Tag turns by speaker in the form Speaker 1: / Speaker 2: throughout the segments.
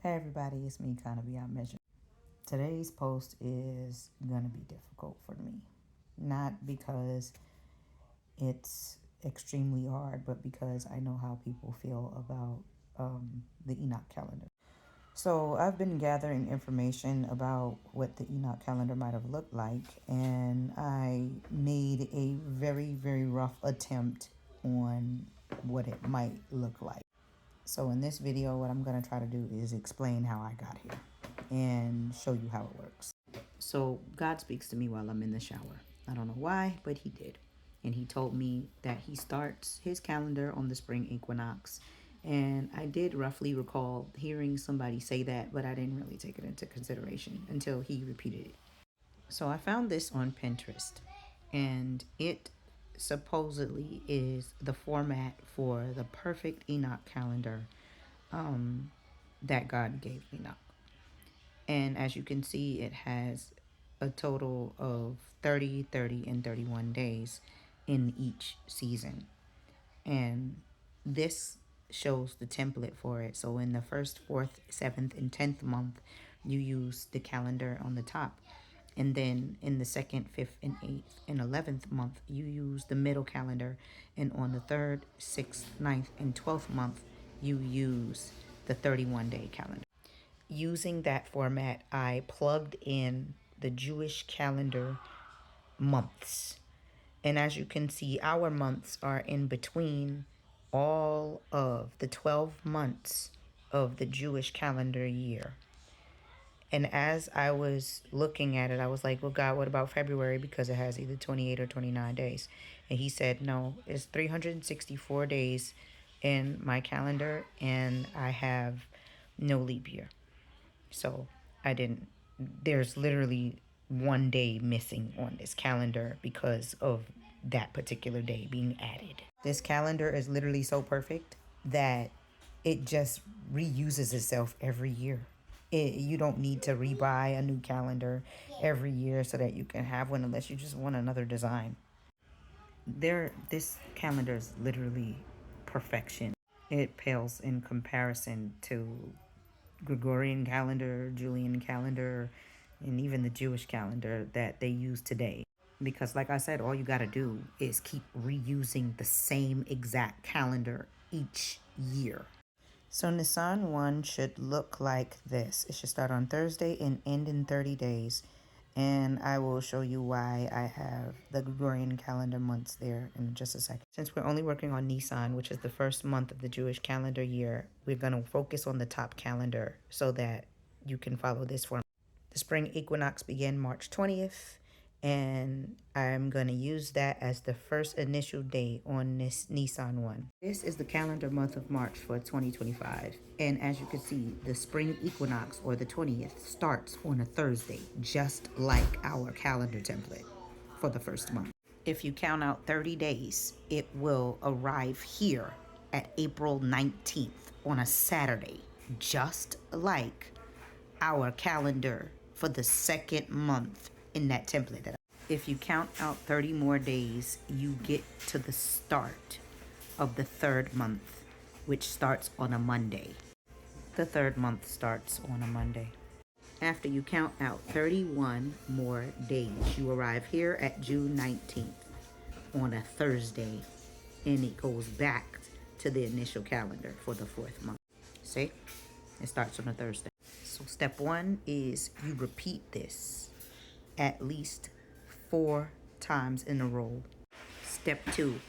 Speaker 1: Hey everybody, it's me, kind of beyond measure. Today's post is gonna be difficult for me, not because it's extremely hard, but because I know how people feel about the Enoch calendar. So I've been gathering information about what the Enoch calendar might have looked like, and I made a very, very rough attempt on what it might look like. So in this video, what I'm going to try to do is explain how I got here and show you how it works. So God speaks to me while I'm in the shower. I don't know why, but he did. And he told me that he starts his calendar on the spring equinox. And I did roughly recall hearing somebody say that, but I didn't really take it into consideration until he repeated it. So I found this on Pinterest, and it supposedly is the format for the perfect Enoch calendar that God gave Enoch. And as you can see, it has a total of 30, 30, and 31 days in each season. And this shows the template for it. So in the first, fourth, seventh, and 10th month, you use the calendar on the top. And then in the second, fifth, and eighth, and 11th month, you use the middle calendar. And on the third, sixth, ninth, and 12th month, you use the 31-day calendar. Using that format, I plugged in the Jewish calendar months. And as you can see, our months are in between all of the 12 months of the Jewish calendar year. And as I was looking at it, I was like, well, God, what about February? Because it has either 28 or 29 days. And he said, no, it's 364 days in my calendar, and I have no leap year. So there's literally one day missing on this calendar because of that particular day being added. This calendar is literally so perfect that it just reuses itself every year. You don't need to rebuy a new calendar every year so that you can have one unless you just want another design. This calendar is literally perfection. It pales in comparison to Gregorian calendar, Julian calendar, and even the Jewish calendar that they use today. Because like I said, all you got to do is keep reusing the same exact calendar each year. So Nisan 1 should look like this. It should start on Thursday and end in 30 days. And I will show you why I have the Gregorian calendar months there in just a second. Since we're only working on Nisan, which is the first month of the Jewish calendar year, we're going to focus on the top calendar so that you can follow this format. The spring equinox began March 20th, and I'm going to use that as the first initial day on this Nisan 1. This is the calendar month of March for 2025. And as you can see, the spring equinox, or the 20th, starts on a Thursday, just like our calendar template for the first month. If you count out 30 days, it will arrive here at April 19th on a Saturday, just like our calendar for the second month in that template. If you count out 30 more days, you get to the start of the third month, which starts on a Monday. The third month starts on a Monday. After you count out 31 more days, you arrive here at June 19th on a Thursday, and it goes back to the initial calendar for the fourth month. See? It starts on a Thursday. So step 1 is you repeat this at least 4 times in a row. Step 2,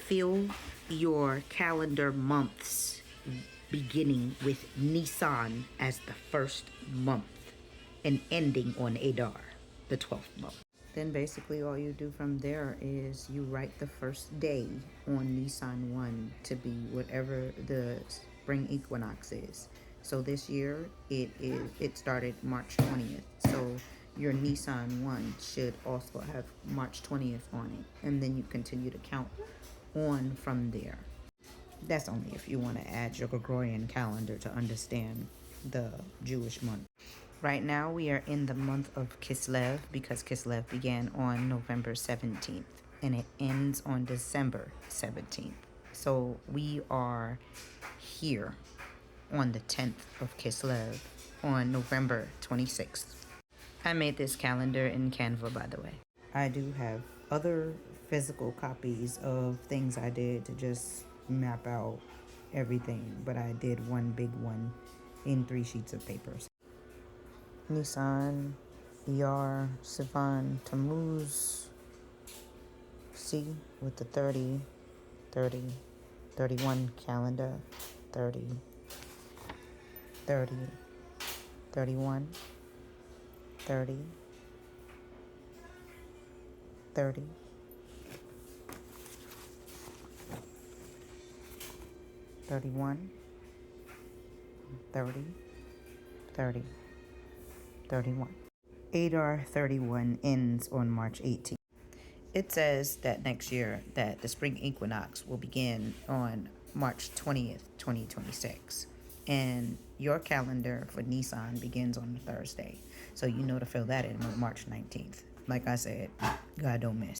Speaker 1: fill your calendar months beginning with Nisan as the first month and ending on Adar, the 12th month. Then basically all you do from there is you write the first day on Nisan 1 to be whatever the spring equinox is. So this year it started March 20th. So your Nisan 1 should also have March 20th on it. And then you continue to count on from there. That's only if you want to add your Gregorian calendar to understand the Jewish month. Right now we are in the month of Kislev because Kislev began on November 17th and it ends on December 17th. So we are here on the 10th of Kislev on November 26th. I made this calendar in Canva, by the way. I do have other physical copies of things I did to just map out everything, but I did one big one in 3 sheets of paper. Nisan, Iyar, Sivan, Tammuz, C with the 30, 30, 31 calendar, 30, 30, 31, 30, 30, 31, 30, 30, 31. Adar 31 ends on March 18th. It says that next year that the spring equinox will begin on March 20th, 2026. And your calendar for Nisan begins on Thursday. So you know to fill that in on March 19th. Like I said, God don't miss.